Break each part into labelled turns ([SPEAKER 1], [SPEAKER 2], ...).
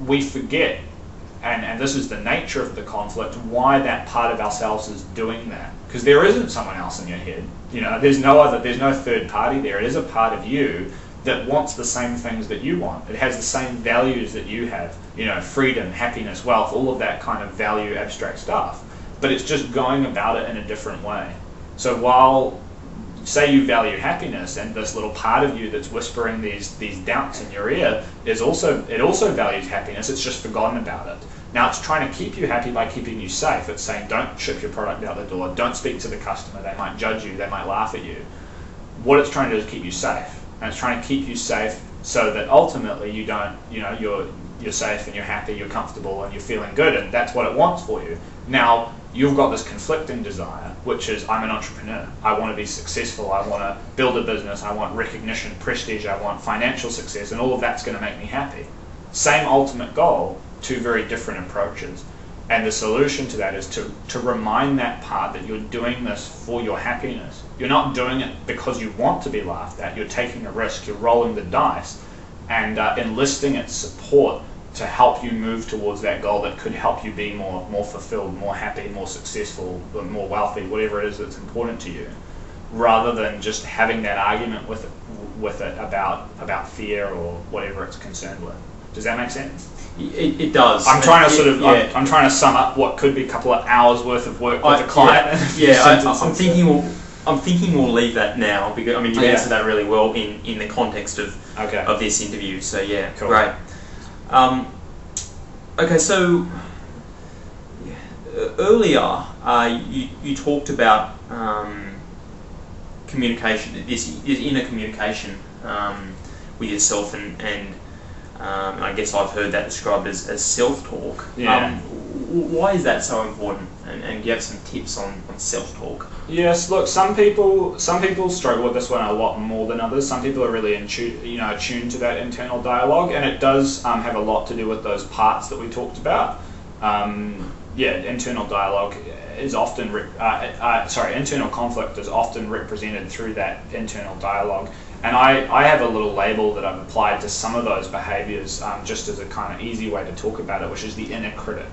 [SPEAKER 1] we forget, and this is the nature of the conflict, why that part of ourselves is doing that. Because there isn't someone else in your head. You know, there's no third party there. It is a part of you that wants the same things that you want. It has the same values that you have. You know, freedom, happiness, wealth, all of that kind of value abstract stuff. But it's just going about it in a different way. So while, say you value happiness, and this little part of you that's whispering these doubts in your ear it also values happiness, it's just forgotten about it. Now it's trying to keep you happy by keeping you safe. It's saying don't ship your product out the door, don't speak to the customer, they might judge you, they might laugh at you. What it's trying to do is keep you safe. And it's trying to keep you safe so that ultimately you don't, you know, you're safe and you're happy, you're comfortable and you're feeling good, and that's what it wants for you. Now, you've got this conflicting desire, which is, I'm an entrepreneur. I want to be successful. I want to build a business. I want recognition, prestige. I want financial success, and all of that's going to make me happy. Same ultimate goal, two very different approaches. And the solution to that is to remind that part that you're doing this for your happiness. You're not doing it because you want to be laughed at. You're taking a risk. You're rolling the dice and enlisting its support to help you move towards that goal that could help you be more fulfilled, more happy, more successful, more wealthy, whatever it is that's important to you, rather than just having that argument with it about fear or whatever it's concerned with. Does that make sense?
[SPEAKER 2] It does.
[SPEAKER 1] I'm trying to I'm trying to sum up what could be a couple of hours worth of work with a client.
[SPEAKER 2] I'm thinking we'll leave that now because I mean you answered that really well in the context of this interview. So yeah, cool. Great. Okay, so earlier you talked about communication, this inner communication with yourself, and I guess I've heard that described as self-talk.
[SPEAKER 1] Yeah.
[SPEAKER 2] Why is that so important? And do you have some tips on self-talk?
[SPEAKER 1] Yes, look, some people struggle with this one a lot more than others. Some people are really attuned to that internal dialogue, and it does have a lot to do with those parts that we talked about. Internal dialogue is often internal conflict is often represented through that internal dialogue. And I have a little label that I've applied to some of those behaviors just as a kind of easy way to talk about it, which is the inner critic.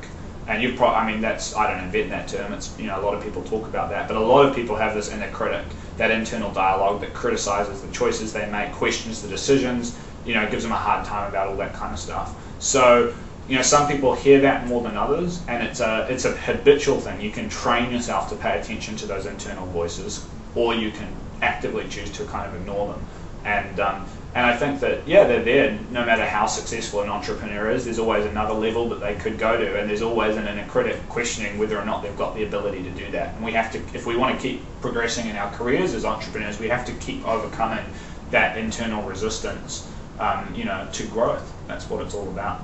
[SPEAKER 1] And I don't invent that term. It's, a lot of people talk about that, but a lot of people have this inner critic, that internal dialogue that criticizes the choices they make, questions the decisions, gives them a hard time about all that kind of stuff. So, some people hear that more than others, and it's a habitual thing. You can train yourself to pay attention to those internal voices, or you can actively choose to kind of ignore them. And I think that, they're there no matter how successful an entrepreneur is. There's always another level that they could go to, and there's always an inner critic questioning whether or not they've got the ability to do that. And we have to, if we want to keep progressing in our careers as entrepreneurs, we have to keep overcoming that internal resistance, to growth. That's what it's all about.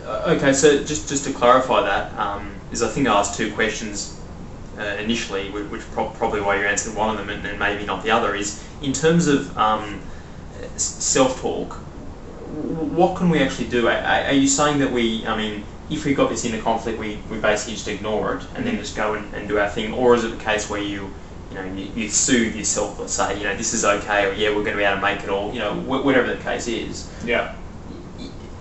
[SPEAKER 2] Okay, so just to clarify that, is I think I asked two questions initially, which probably why you answered one of them and maybe not the other, is in terms of self-talk, what can we actually do? Are you saying that if we got this inner conflict, we basically just ignore it and then just go and do our thing, or is it a case where you soothe yourself, let's say, this is okay, or we're going to be able to make it all, whatever the case is?
[SPEAKER 1] Yeah.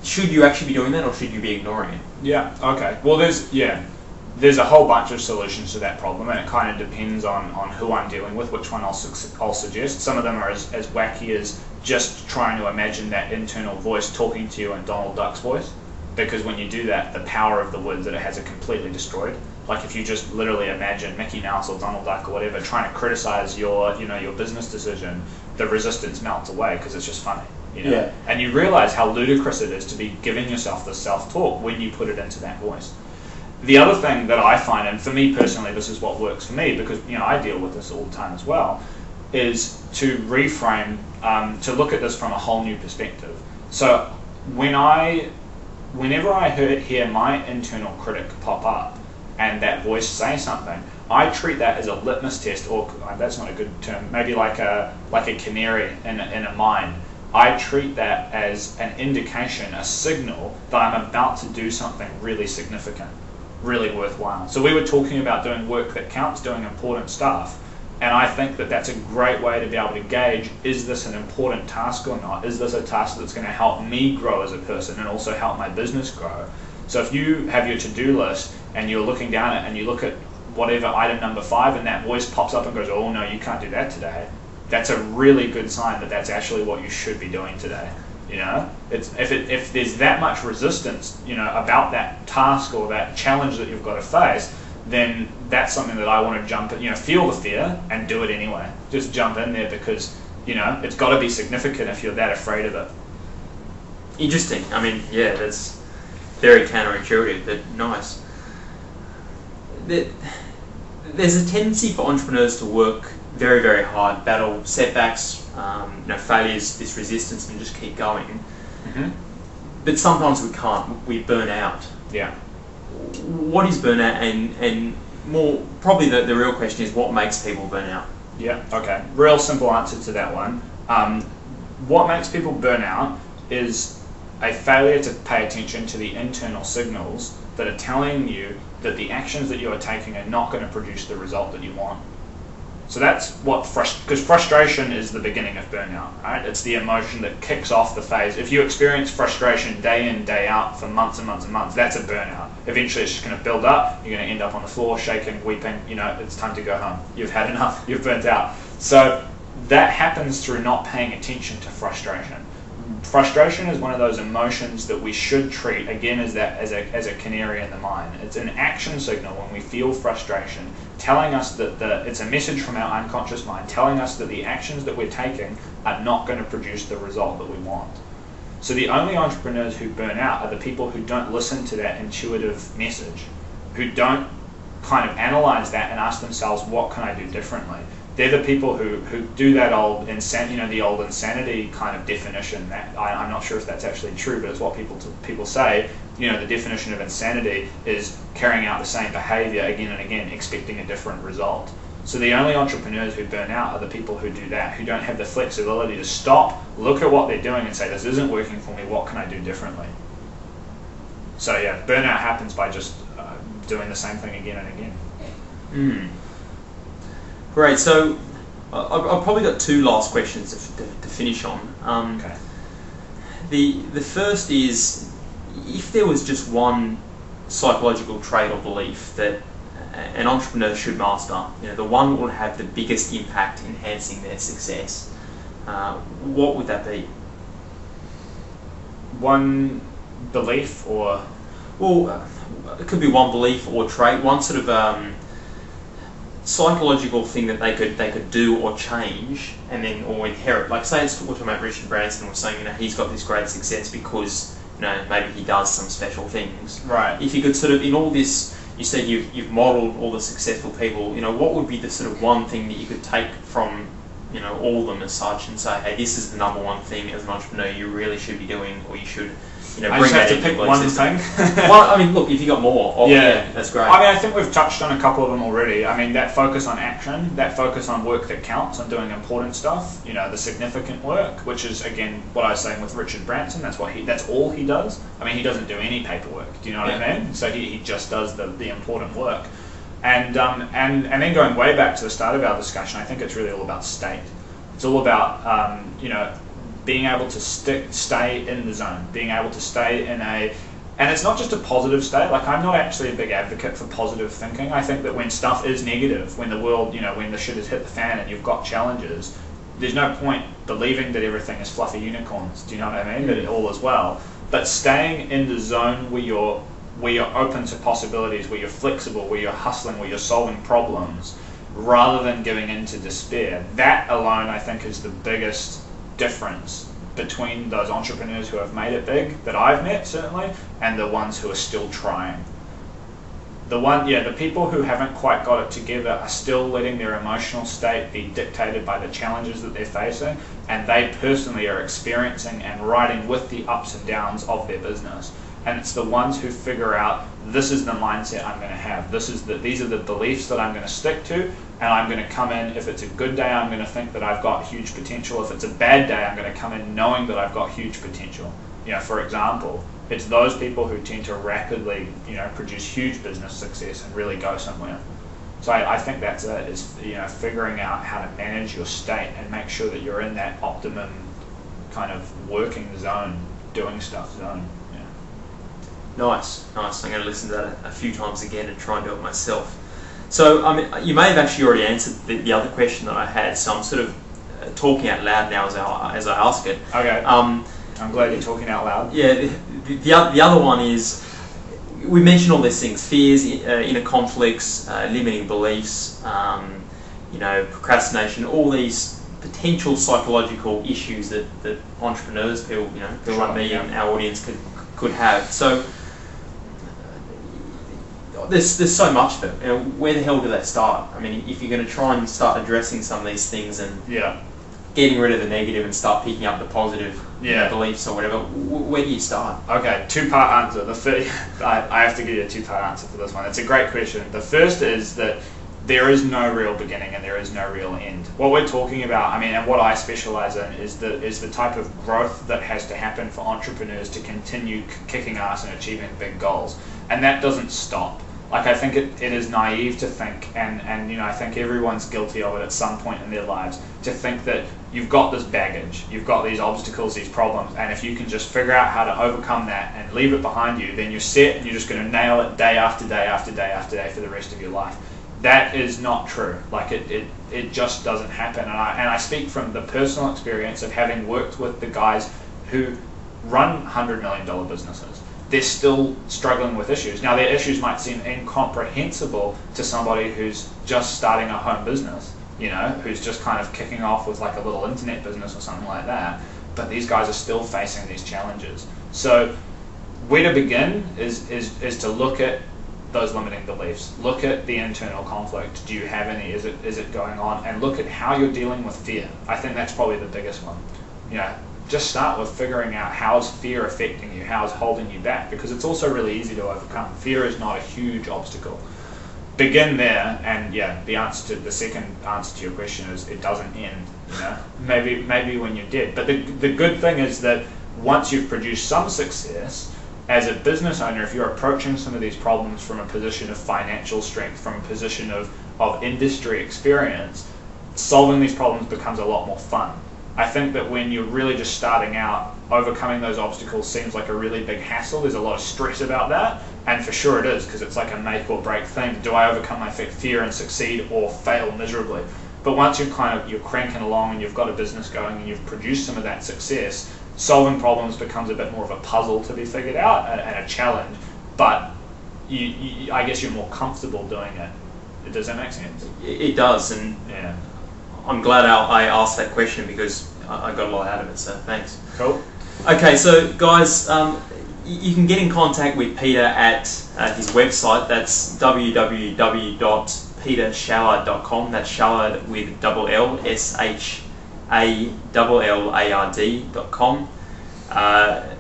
[SPEAKER 2] Should you actually be doing that, or should you be ignoring it?
[SPEAKER 1] Yeah, okay. Well, there's a whole bunch of solutions to that problem, and it kind of depends on who I'm dealing with, which one I'll suggest. Some of them are as wacky as just trying to imagine that internal voice talking to you in Donald Duck's voice, because when you do that, the power of the words that it has are completely destroyed. Like if you just literally imagine Mickey Mouse or Donald Duck or whatever trying to criticize your business decision, the resistance melts away because it's just funny.
[SPEAKER 2] Yeah.
[SPEAKER 1] And you realize how ludicrous it is to be giving yourself this self-talk when you put it into that voice. The other thing that I find, and for me personally, this is what works for me, because I deal with this all the time as well, is to reframe, to look at this from a whole new perspective. So whenever I hear my internal critic pop up and that voice say something, I treat that as a litmus test, or that's not a good term, maybe like a canary in a mine. I treat that as an indication, a signal that I'm about to do something really significant, really worthwhile. So we were talking about doing work that counts, doing important stuff. And I think that that's a great way to be able to gauge, is this an important task or not? Is this a task that's going to help me grow as a person and also help my business grow? So if you have your to-do list and you're looking down it and you look at whatever item number 5 and that voice pops up and goes, oh no, you can't do that today, that's a really good sign that that's actually what you should be doing today. You know, if there's that much resistance, you know, about that task or that challenge that you've got to face, then that's something that I want to jump in, you know, feel the fear and do it anyway. Just jump in there because, you know, it's got to be significant if you're that afraid of it.
[SPEAKER 2] Interesting. I mean, yeah, that's very counterintuitive, but nice. There's a tendency for entrepreneurs to work very, very hard, battle setbacks, you know, failures, this resistance, and just keep going.
[SPEAKER 1] Mm-hmm.
[SPEAKER 2] But sometimes we can't. We burn out.
[SPEAKER 1] Yeah.
[SPEAKER 2] What is burnout, and more probably the real question is what makes people burn out?
[SPEAKER 1] Yeah, okay. Real simple answer to that one. What makes people burn out is a failure to pay attention to the internal signals that are telling you that the actions that you are taking are not going to produce the result that you want. So that's what because frustration is the beginning of burnout, right? It's the emotion that kicks off the phase. If you experience frustration day in, day out for months and months and months, that's a burnout. Eventually it's just going to build up, you're going to end up on the floor, shaking, weeping, you know, it's time to go home. You've had enough, you've burnt out. So that happens through not paying attention to frustration. Frustration is one of those emotions that we should treat, again, as a canary in the mine. It's an action signal when we feel frustration, telling us that it's a message from our unconscious mind, telling us that the actions that we're taking are not going to produce the result that we want. So the only entrepreneurs who burn out are the people who don't listen to that intuitive message, who don't kind of analyze that and ask themselves, what can I do differently? They're the people who do that old the old insanity kind of definition. That I'm not sure if that's actually true, but it's what people say. You know, the definition of insanity is carrying out the same behavior again and again, expecting a different result. So the only entrepreneurs who burn out are the people who do that, who don't have the flexibility to stop, look at what they're doing and say, this isn't working for me, what can I do differently? So yeah, burnout happens by just doing the same thing again and again.
[SPEAKER 2] Mm. Great, so I've probably got 2 last questions to finish on.
[SPEAKER 1] Okay.
[SPEAKER 2] The first is, if there was just one psychological trait or belief that an entrepreneur should master, you know, the one that would have the biggest impact enhancing their success, what would that be?
[SPEAKER 1] One belief or?
[SPEAKER 2] Well, it could be one belief or trait, one sort of psychological thing that they could do or change and then or inherit. Like say we're talking about Richard Branson, we're saying, you know, he's got this great success because, you know, maybe he does some special things.
[SPEAKER 1] Right.
[SPEAKER 2] If you could sort of, in all this, you said you've modelled all the successful people, you know, what would be the sort of one thing that you could take from, you know, all of them as such and say, hey, this is the number one thing as an entrepreneur you really should be doing, or you should, you know, bring that into
[SPEAKER 1] pick one thing.
[SPEAKER 2] Well, I mean, look, if you got more, yeah, that's great.
[SPEAKER 1] I mean, I think we've touched on a couple of them already. I mean, that focus on action, that focus on work that counts, on doing important stuff. You know, the significant work, which is again what I was saying with Richard Branson. That's all he does. I mean, he doesn't do any paperwork. Do you know what I mean? So he just does the important work. And then going way back to the start of our discussion, I think it's really all about state. It's all about you know, being able to stay in the zone, being able to stay in and it's not just a positive state. Like, I'm not actually a big advocate for positive thinking. I think that when stuff is negative, when the world, you know, when the shit has hit the fan and you've got challenges, there's no point believing that everything is fluffy unicorns. Do you know what I mean? That it all is well. But staying in the zone where you're open to possibilities, where you're flexible, where you're hustling, where you're solving problems, rather than giving into despair, that alone I think is the biggest difference between those entrepreneurs who have made it big, that I've met certainly, and the ones who are still trying. The people who haven't quite got it together are still letting their emotional state be dictated by the challenges that they're facing, and they personally are experiencing and riding with the ups and downs of their business. And it's the ones who figure out, this is the mindset I'm going to have, these are the beliefs that I'm going to stick to, and I'm going to come in, if it's a good day, I'm going to think that I've got huge potential. If it's a bad day, I'm going to come in knowing that I've got huge potential. You know, for example, it's those people who tend to rapidly, you know, produce huge business success and really go somewhere. So I think that's it, is, you know, figuring out how to manage your state and make sure that you're in that optimum kind of working zone, doing stuff zone. Yeah.
[SPEAKER 2] Nice. I'm going to listen to that a few times again and try and do it myself. So, I mean, you may have actually already answered the other question that I had, so I'm sort of talking out loud now as I ask it.
[SPEAKER 1] Okay. I'm glad you're talking out loud.
[SPEAKER 2] Yeah, the other one is, we mentioned all these things: fears, inner conflicts, limiting beliefs, you know, procrastination, all these potential psychological issues that entrepreneurs, people like me and our audience could have. So there's so much of it. You know, where the hell do they start? I mean, if you're going to try and start addressing some of these things and getting rid of the negative and start picking up the positive beliefs or whatever, where do you start?
[SPEAKER 1] Okay, two-part answer. I have to give you a two-part answer for this one. It's a great question. The first is that there is no real beginning and there is no real end. What we're talking about, I mean, and what I specialize in is the type of growth that has to happen for entrepreneurs to continue kicking ass and achieving big goals. And that doesn't stop. Like, I think it is naive to think, and you know, I think everyone's guilty of it at some point in their lives, to think that you've got this baggage, you've got these obstacles, these problems, and if you can just figure out how to overcome that and leave it behind you, then you're set and you're just going to nail it day after day after day after day for the rest of your life. That is not true. Like, it just doesn't happen. And I speak from the personal experience of having worked with the guys who run $100 million businesses. They're still struggling with issues. Now, their issues might seem incomprehensible to somebody who's just starting a home business, you know, who's just kind of kicking off with like a little internet business or something like that. But these guys are still facing these challenges. So where to begin is to look at those limiting beliefs. Look at the internal conflict. Do you have any? Is it going on? And look at how you're dealing with fear. I think that's probably the biggest one. You know, just start with figuring out how's fear affecting you, how's holding you back, because it's also really easy to overcome. Fear is not a huge obstacle. Begin there, and yeah, the second answer to your question is it doesn't end. You know, maybe when you're dead. But the good thing is that once you've produced some success, as a business owner, if you're approaching some of these problems from a position of financial strength, from a position of industry experience, solving these problems becomes a lot more fun. I think that when you're really just starting out, overcoming those obstacles seems like a really big hassle. There's a lot of stress about that, and for sure it is, because it's like a make or break thing. Do I overcome my fear and succeed, or fail miserably? But once you're cranking along and you've got a business going and you've produced some of that success, solving problems becomes a bit more of a puzzle to be figured out and a challenge. But I guess you're more comfortable doing it. Does that make sense?
[SPEAKER 2] It does, and
[SPEAKER 1] yeah.
[SPEAKER 2] I'm glad I asked that question because I got a lot out of it, so thanks.
[SPEAKER 1] Cool.
[SPEAKER 2] Okay, so guys, you can get in contact with Peter at his website. That's www.petershallard.com. That's Shallard with double L, SHALLARD.com.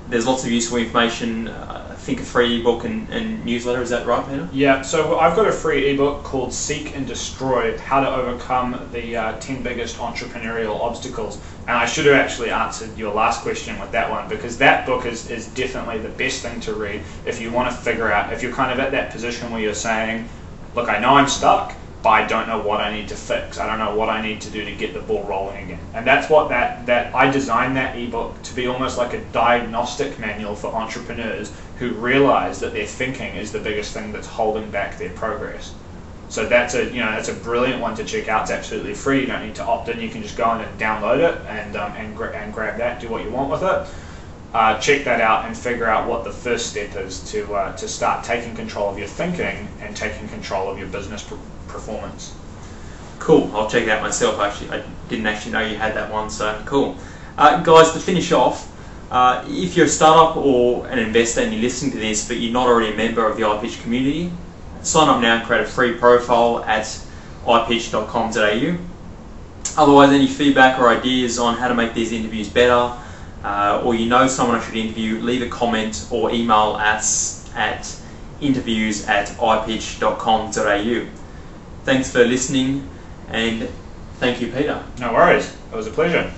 [SPEAKER 2] There's lots of useful information. I think a free ebook and newsletter. Is that right, Peter?
[SPEAKER 1] Yeah, so I've got a free ebook called Seek and Destroy: How to Overcome the 10 Biggest Entrepreneurial Obstacles. And I should have actually answered your last question with that one, because that book is definitely the best thing to read if you want to figure out, if you're kind of at that position where you're saying, look, I know I'm stuck, but I don't know what I need to fix. I don't know what I need to do to get the ball rolling again. And that's what that I designed that ebook to be almost like a diagnostic manual for entrepreneurs who realize that their thinking is the biggest thing that's holding back their progress. So that's a brilliant one to check out. It's absolutely free. You don't need to opt in. You can just go in and download it and grab that. Do what you want with it. Check that out and figure out what the first step is to start taking control of your thinking and taking control of your business performance.
[SPEAKER 2] Cool. I'll check it out myself. Actually, I didn't actually know you had that one. So cool, guys. To finish off, if you're a startup or an investor and you're listening to this, but you're not already a member of the IPitch community, sign up now and create a free profile at ipitch.com.au. Otherwise, any feedback or ideas on how to make these interviews better, or you know someone I should interview, leave a comment or email us at interviews@ipitch.com.au. Thanks for listening, and thank you, Peter.
[SPEAKER 1] No worries. It was a pleasure.